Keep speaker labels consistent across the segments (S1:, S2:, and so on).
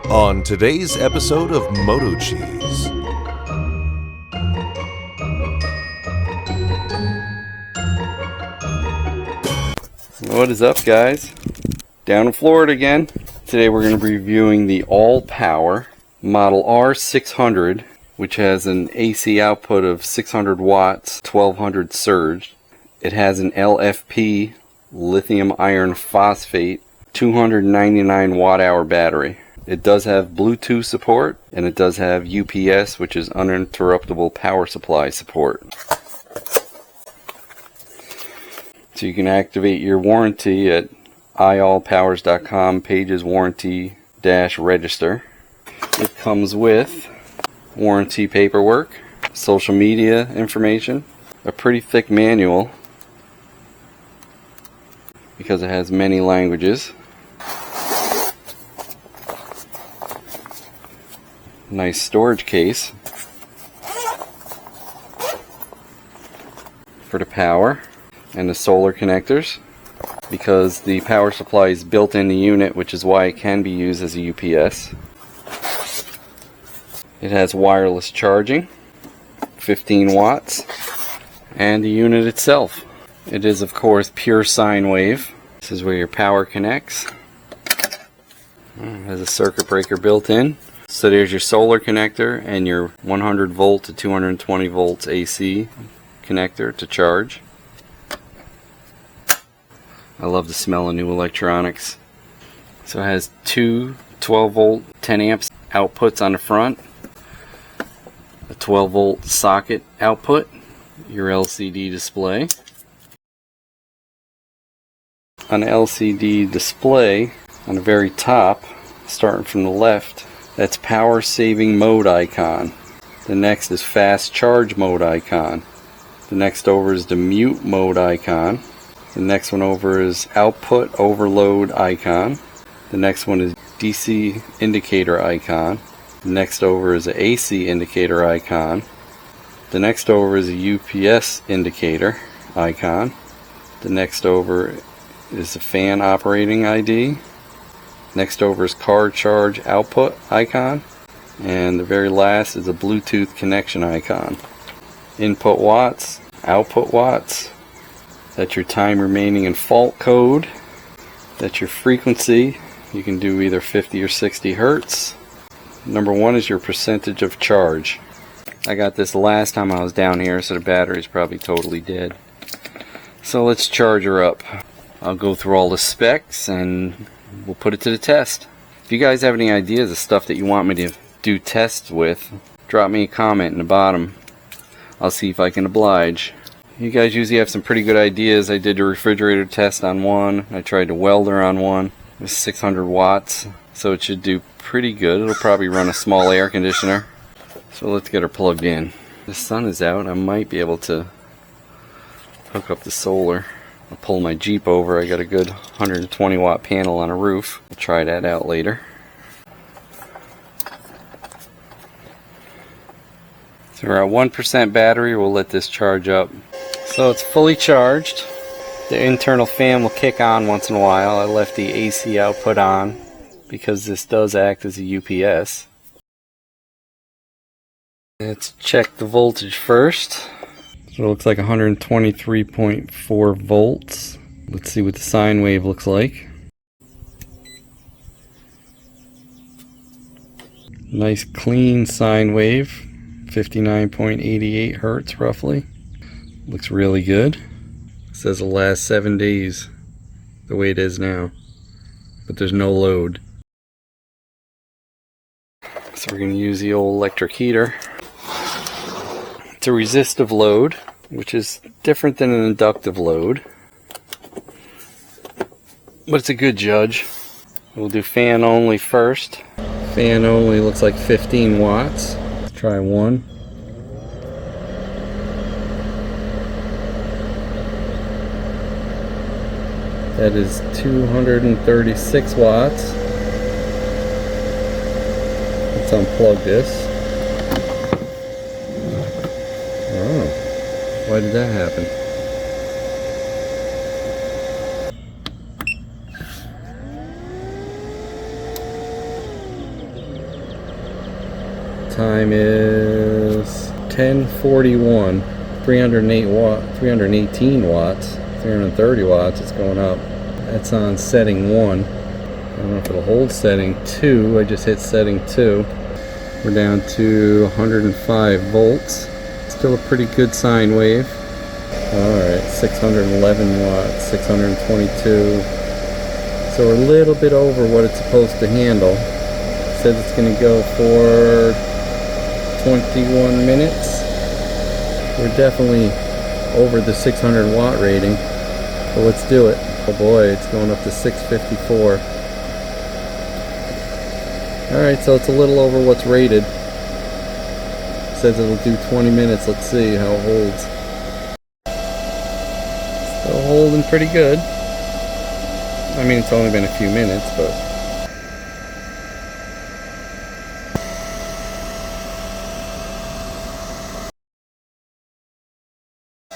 S1: On today's episode of MotoCheez.
S2: What is up, guys? Down in Florida again. Today we're going to be reviewing the Allpowers model R600, which has an AC output of 600 watts, 1200 surge. It has an LFP lithium iron phosphate 299 watt hour battery. It does have Bluetooth support, and it does have UPS, which is uninterruptible power supply support. So you can activate your warranty at iallpowers.com pages warranty-register. It comes with warranty paperwork, social media information, a pretty thick manual because it has many languages. Nice storage case for the power and the solar connectors, because the power supply is built in the unit, which is why it can be used as a UPS. It has wireless charging, 15 watts, and the unit itself. It is, of course, pure sine wave. This is where your power connects. It has a circuit breaker built in. So there's your solar connector and your 100 volt to 220 volts AC connector to charge. I love the smell of new electronics. So it has two 12 volt 10 amps outputs on the front, a 12 volt socket output, your LCD display. On the LCD display, on the very top, starting from the left, that's power saving mode icon. The next is fast charge mode icon. The next over is the mute mode icon. The next one over is output overload icon. The next one is DC indicator icon. The next over is the AC indicator icon. The next over is a UPS indicator icon. The next over is the fan operating ID. Next over is car charge output icon. And the very last is a Bluetooth connection icon. Input watts, output watts. That's your time remaining in fault code. That's your frequency. You can do either 50 or 60 hertz. Number one is your percentage of charge. I got this last time I was down here, so the battery's probably totally dead. So let's charge her up. I'll go through all the specs and we'll put it to the test. If you guys have any ideas of stuff that you want me to do tests with, drop me a comment in the bottom. I'll see if I can oblige. You guys usually have some pretty good ideas. I did a refrigerator test on one. I tried a welder on one. It was 600 watts, so it should do pretty good. It'll probably run a small air conditioner. So let's get her plugged in. The sun is out. I might be able to hook up the solar. I'll pull my Jeep over. I got a good 120 watt panel on a roof. I'll try that out later. So we're at 1% battery. We'll let this charge up. So it's fully charged. The internal fan will kick on once in a while. I left the AC output on because this does act as a UPS. Let's check the voltage first. So it looks like 123.4 volts. Let's see what the sine wave looks like. Nice clean sine wave, 59.88 hertz roughly. Looks really good. It says it'll last 7 days the way it is now, but there's no load. So we're going to use the old electric heater. It's a resistive load, which is different than an inductive load, but it's a good judge. We'll do fan only first. Fan only looks like 15 watts. Let's try one. That is 236 watts. Let's unplug this. Oh, why did that happen? time is 10:41. 318 watts, 330 watts. It's going up. That's on setting 1. I don't know if it'll hold setting 2. I just hit setting 2. We're down to 105 volts. Still a pretty good sine wave. Alright, 611 watts, 622. So we're a little bit over what it's supposed to handle. It says it's going to go for 21 minutes. We're definitely over the 600 watt rating. So let's do it. Oh boy, it's going up to 654. Alright, so it's a little over what's rated. It says it'll do 20 minutes. Let's see how it holds. Still holding pretty good. I mean, it's only been a few minutes, but...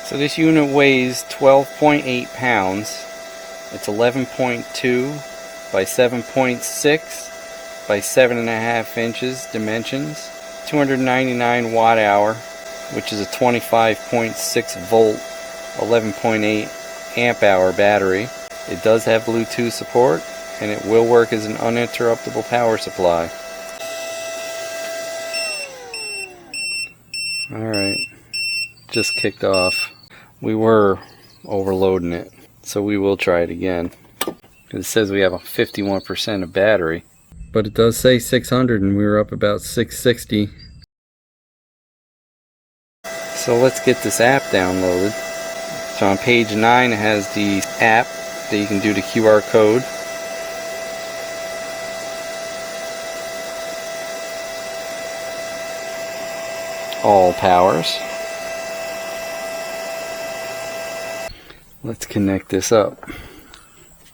S2: So this unit weighs 12.8 pounds. It's 11.2 by 7.6 by 7.5 inches dimensions. 299 watt hour, which is a 25.6 volt, 11.8 amp hour battery. It does have Bluetooth support, and it will work as an uninterruptible power supply. Alright, just kicked off. We were overloading it, so we will try it again. It says we have a 51% of battery, but it does say 600 and we were up about 660. So let's get this app downloaded. So on page 9 it has the app that you can do the QR code. Allpowers. Let's connect this up.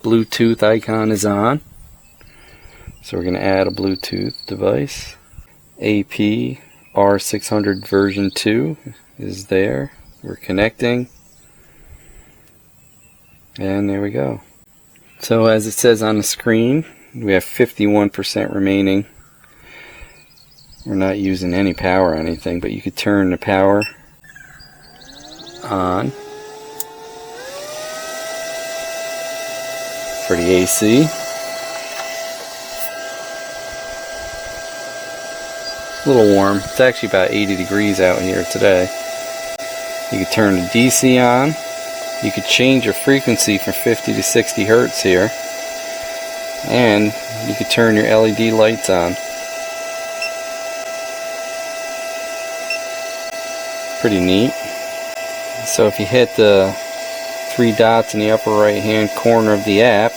S2: Bluetooth icon is on. So we're going to add a Bluetooth device. AP R600 version 2 is there. We're connecting. And there we go. So as it says on the screen, we have 51% remaining. We're not using any power or anything, but you could turn the power on for the AC. A little warm. It's actually about 80 degrees out here today. You could turn the DC on. You could change your frequency from 50 to 60 hertz here. And you could turn your LED lights on. Pretty neat. So if you hit the 3 dots in the upper right hand corner of the app,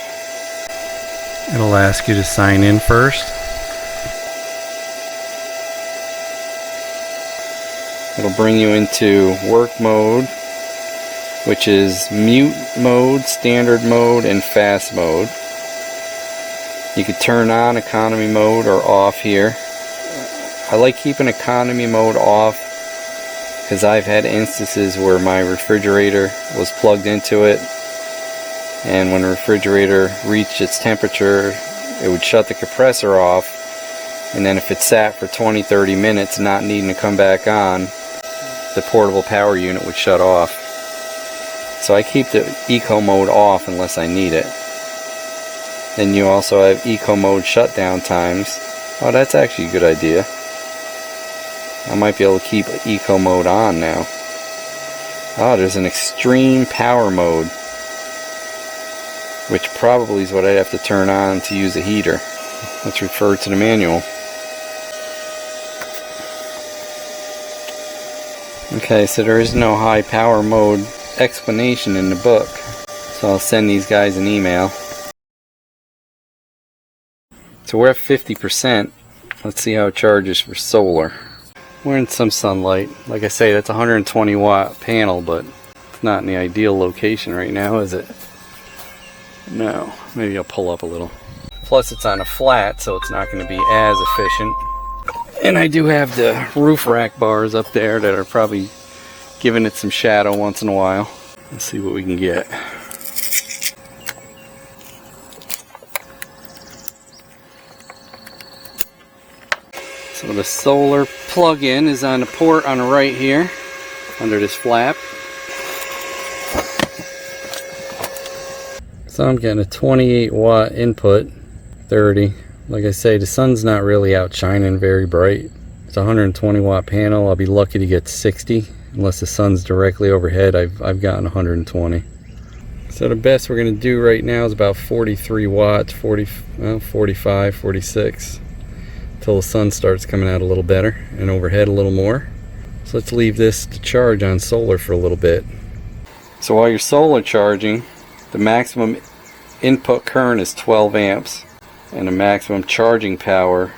S2: it'll ask you to sign in first. It'll bring you into work mode, which is mute mode, standard mode, and fast mode. You could turn on economy mode or off here. I like keeping economy mode off because I've had instances where my refrigerator was plugged into it, and when the refrigerator reached its temperature, it would shut the compressor off, and then if it sat for 20-30 minutes not needing to come back on, the portable power unit would shut off. So I keep the eco mode off unless I need it. Then you also have eco mode shutdown times. Oh, that's actually a good idea. I might be able to keep eco mode on now. Oh, there's an extreme power mode, which probably is what I'd have to turn on to use a heater. Let's refer to the manual. Okay, so there is no high power mode explanation in the book, so I'll send these guys an email. So we're at 50%. Let's see how it charges for solar. We're in some sunlight. Like I say, that's a 120 watt panel, but it's not in the ideal location right now, is it? No. Maybe I'll pull up a little. Plus it's on a flat, so it's not going to be as efficient. And I do have the roof rack bars up there that are probably giving it some shadow once in a while. Let's see what we can get. So the solar plug-in is on the port on the right here, under this flap. So I'm getting a 28 watt input, 30. Like I say, the sun's not really out shining very bright. It's a 120 watt panel. I'll be lucky to get 60. Unless the sun's directly overhead, I've gotten 120. So the best we're going to do right now is about 43 watts, 45, 46. Until the sun starts coming out a little better and overhead a little more. So let's leave this to charge on solar for a little bit. So while you're solar charging, the maximum input current is 12 amps and the maximum charging power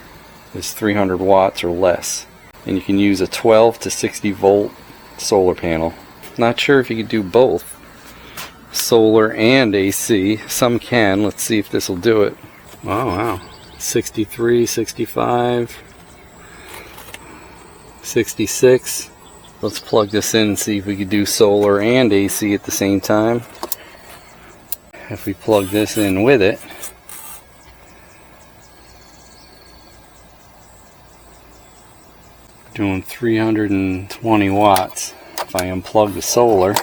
S2: is 300 watts or less. And you can use a 12 to 60 volt solar panel. Not sure if you could do both, solar and AC. Some can. Let's see if this will do it. Wow. 63, 65, 66. Let's plug this in and see if we could do solar and AC at the same time. If we plug this in with it, doing 320 watts. If I unplug the solar,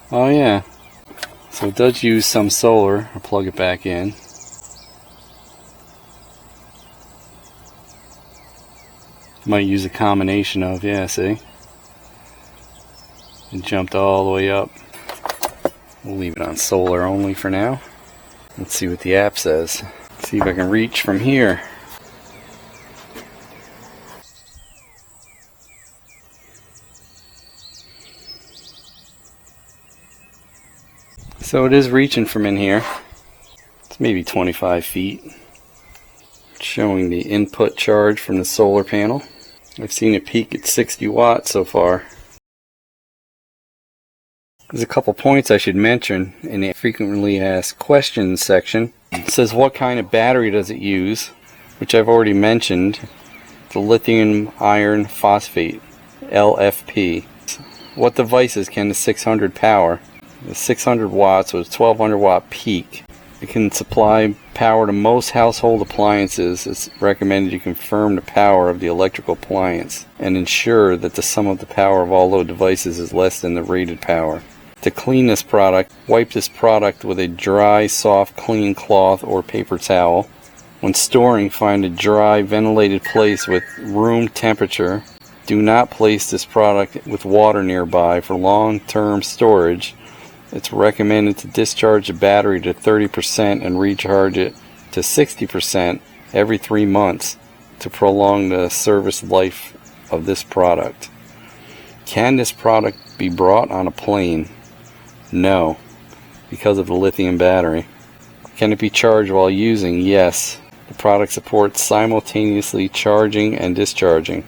S2: oh yeah, so it does use some solar. I'll plug it back in. Might use a combination of, yeah, see? It jumped all the way up. We'll leave it on solar only for now. Let's see what the app says. See if I can reach from here. So it is reaching from in here. It's maybe 25 feet. It's showing the input charge from the solar panel. I've seen it peak at 60 watts so far. There's a couple points I should mention in the frequently asked questions section. It says what kind of battery does it use, which I've already mentioned. The lithium iron phosphate, LFP. What devices can the 600 power? The 600 watts with 1200 watt peak. It can supply power to most household appliances. It's recommended you confirm the power of the electrical appliance and ensure that the sum of the power of all load devices is less than the rated power. To clean this product, wipe this product with a dry, soft, clean cloth or paper towel. When storing, find a dry, ventilated place with room temperature. Do not place this product with water nearby for long-term storage. It's recommended to discharge the battery to 30% and recharge it to 60% every 3 months to prolong the service life of this product. Can this product be brought on a plane? No, because of the lithium battery. Can it be charged while using? Yes. The product supports simultaneously charging and discharging.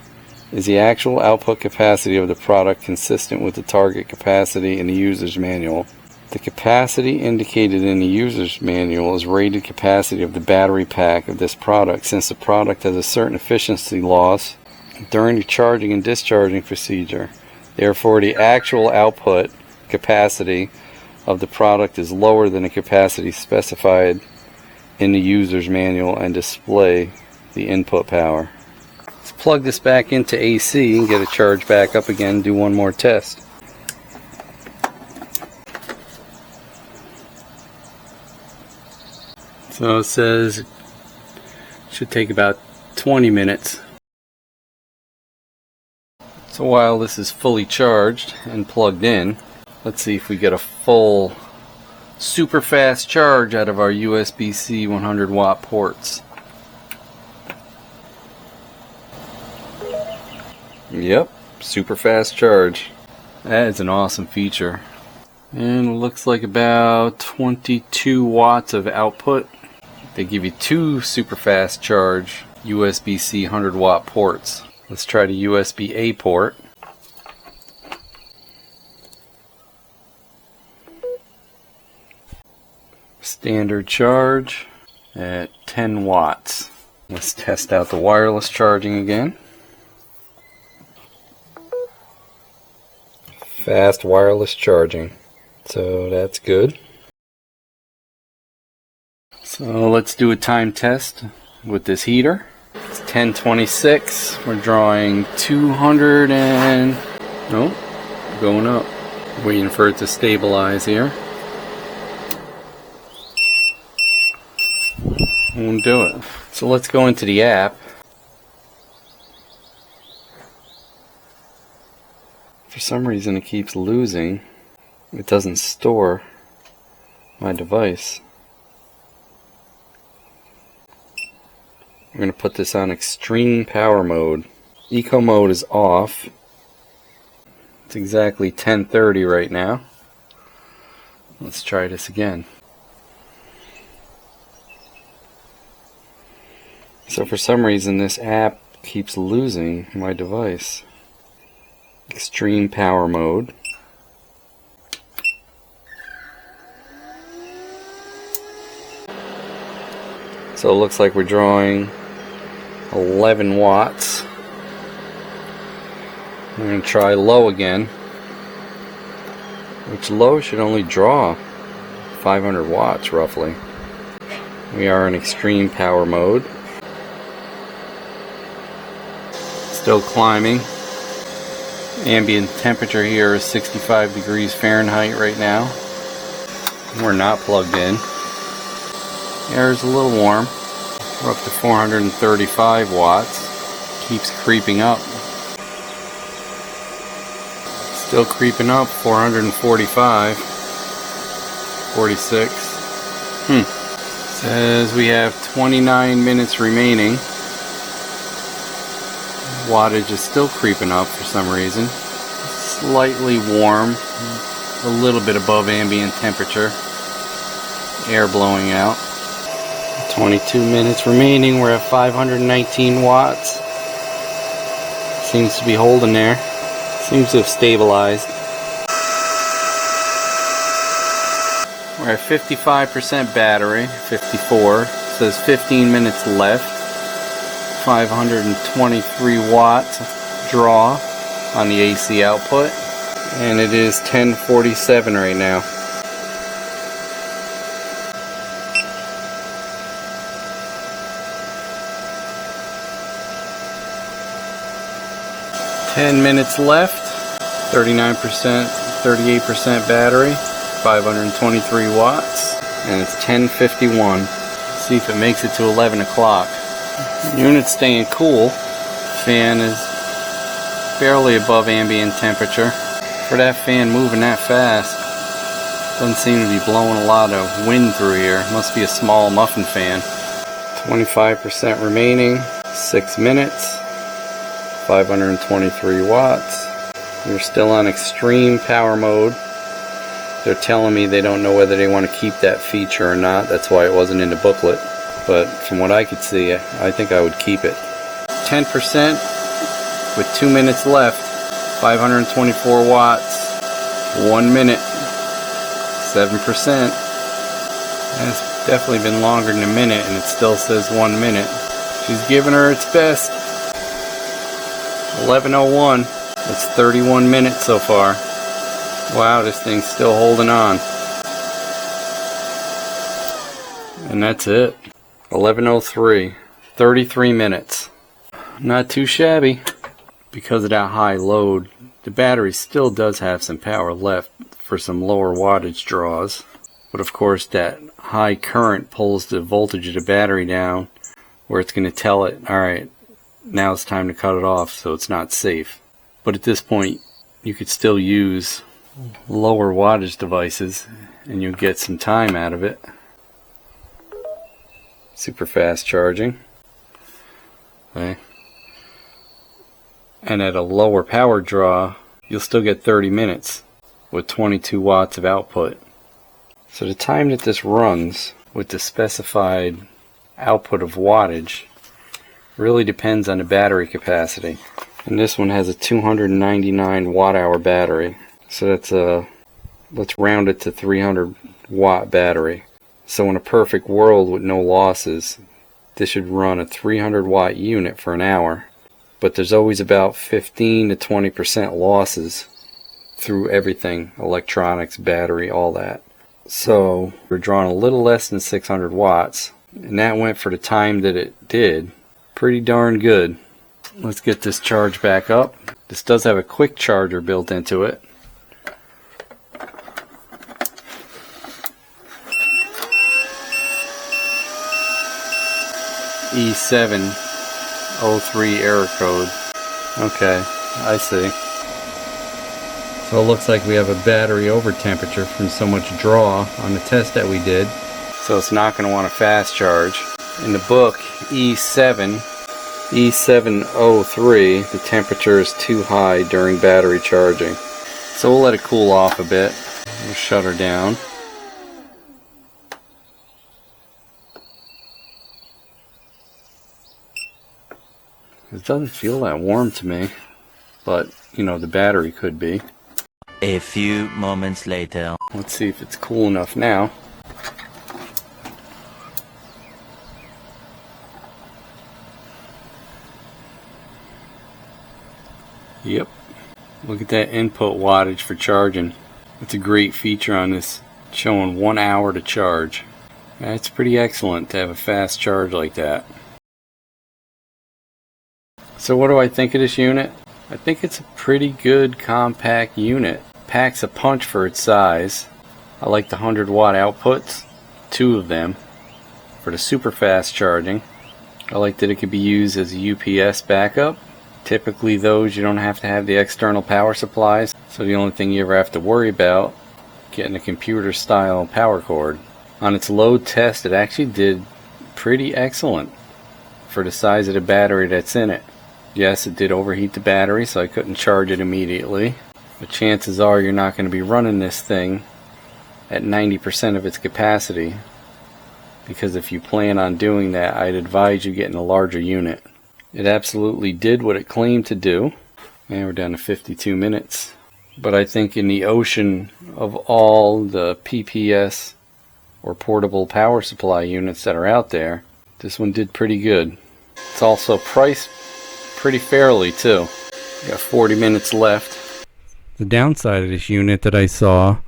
S2: Is the actual output capacity of the product consistent with the target capacity in the user's manual? The capacity indicated in the user's manual is rated capacity of the battery pack of this product, since the product has a certain efficiency loss during the charging and discharging procedure. Therefore, the actual output capacity of the product is lower than the capacity specified in the user's manual and display the input power. Let's plug this back into AC and get it charged back up again and do one more test. So it says it should take about 20 minutes. So while this is fully charged and plugged in, let's see if we get a full super fast charge out of our USBC 100 watt ports. Yep, super fast charge. That is an awesome feature. And it looks like about 22 watts of output. They give you 2 super fast charge USBC 100 watt ports. Let's try the USB-A port. Standard charge at 10 watts. Let's test out the wireless charging again. Fast wireless charging. So that's good. So let's do a time test with this heater. 1026. We're drawing 200 and... Nope, going up. Waiting for it to stabilize here. Won't do it. So let's go into the app. For some reason it keeps losing. It doesn't store my device. We're going to put this on extreme power mode. Eco mode is off. It's exactly 10:30 right now. Let's try this again. So for some reason this app keeps losing my device. Extreme power mode. So it looks like we're drawing 11 watts. We're going to try low again, which low should only draw 500 watts roughly. We are in extreme power mode. Still climbing. Ambient temperature here is 65 degrees Fahrenheit right now. We're not plugged in. Air is a little warm. We're up to 435 watts. Keeps creeping up. Still creeping up. 445. 46. Says we have 29 minutes remaining. Wattage is still creeping up for some reason. Slightly warm. A little bit above ambient temperature. Air blowing out. 22 minutes remaining. We're at 519 watts. Seems to be holding there. Seems to have stabilized. We're at 55% battery. 54. It says 15 minutes left. 523 watts draw on the AC output. And it is 10:47 right now. Ten minutes left, 39%, 38% battery, 523 watts, and it's 10:51. See if it makes it to 11 o'clock. Unit's staying cool. Fan is barely above ambient temperature. For that fan moving that fast, doesn't seem to be blowing a lot of wind through here. Must be a small muffin fan. 25% remaining, 6 minutes. 523 watts. We're still on extreme power mode. They're telling me they don't know whether they want to keep that feature or not. That's why it wasn't in the booklet. But from what I could see, I think I would keep it. 10% with 2 minutes left. 524 watts. 1 minute. 7%. It's definitely been longer than a minute and it still says 1 minute. She's giving her its best. 11:01. It's 31 minutes so far. Wow, this thing's still holding on. And that's it. 11:03. 33 minutes. Not too shabby. Because of that high load, the battery still does have some power left for some lower wattage draws. But of course that high current pulls the voltage of the battery down where it's going to tell it, alright, now it's time to cut it off, so it's not safe. But at this point you could still use lower wattage devices and you'll get some time out of it. Super fast charging. Okay. And at a lower power draw you'll still get 30 minutes with 22 watts of output. So the time that this runs with the specified output of wattage really depends on the battery capacity. And this one has a 299 watt hour battery. So that's let's round it to 300 watt battery. So in a perfect world with no losses, this should run a 300 watt unit for an hour. But there's always about 15 to 20% losses through everything, electronics, battery, all that. So we're drawing a little less than 600 watts, and that went for the time that it did pretty darn good. Let's get this charged back up. This does have a quick charger built into it. E703 error code. Okay, I see. So it looks like we have a battery over temperature from so much draw on the test that we did. So it's not going to want a fast charge. In the book E703, the temperature is too high during battery charging. So we'll let it cool off a bit. We'll shut her down. It doesn't feel that warm to me, but you know, the battery could be.
S3: A few moments later.
S2: Let's see if it's cool enough now. Yep. Look at that input wattage for charging. It's a great feature on this, showing 1 hour to charge. That's pretty excellent to have a fast charge like that. So what do I think of this unit? I think it's a pretty good compact unit. Packs a punch for its size. I like the 100-watt outputs, 2 of them, for the super fast charging. I like that it could be used as a UPS backup. Typically those you don't have to have the external power supplies, so the only thing you ever have to worry about getting a computer style power cord. On its load test, it actually did pretty excellent for the size of the battery that's in it. Yes, it did overheat the battery, so I couldn't charge it immediately, but chances are you're not going to be running this thing at 90% of its capacity, because if you plan on doing that, I'd advise you getting a larger unit. It absolutely did what it claimed to do, and we're down to 52 minutes. But I think in the ocean of all the PPS or portable power supply units that are out there, this one did pretty good. It's also priced pretty fairly too. We got 40 minutes left. The downside of this unit that I saw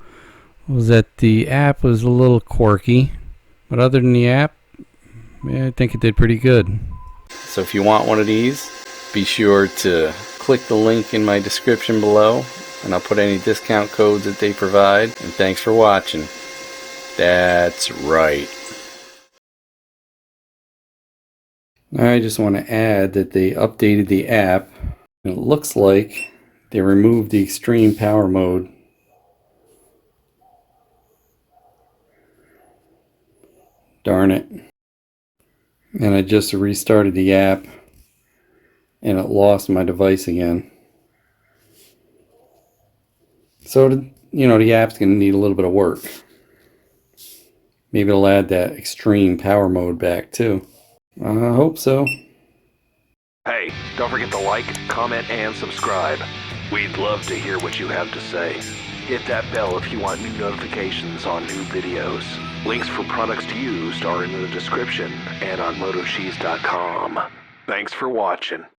S2: was that the app was a little quirky, but other than the app, I think it did pretty good. So if you want one of these, be sure to click the link in my description below, and I'll put any discount codes that they provide. And thanks for watching. That's right. I just want to add that they updated the app, and it looks like they removed the extreme power mode. Darn it. And I just restarted the app and it lost my device again. So, you know, the app's going to need a little bit of work. Maybe it'll add that extreme power mode back too. I hope so.
S1: Hey, don't forget to like, comment, and subscribe. We'd love to hear what you have to say. Hit that bell if you want new notifications on new videos. Links for products used are in the description and on MotoCheez.com. Thanks for watching.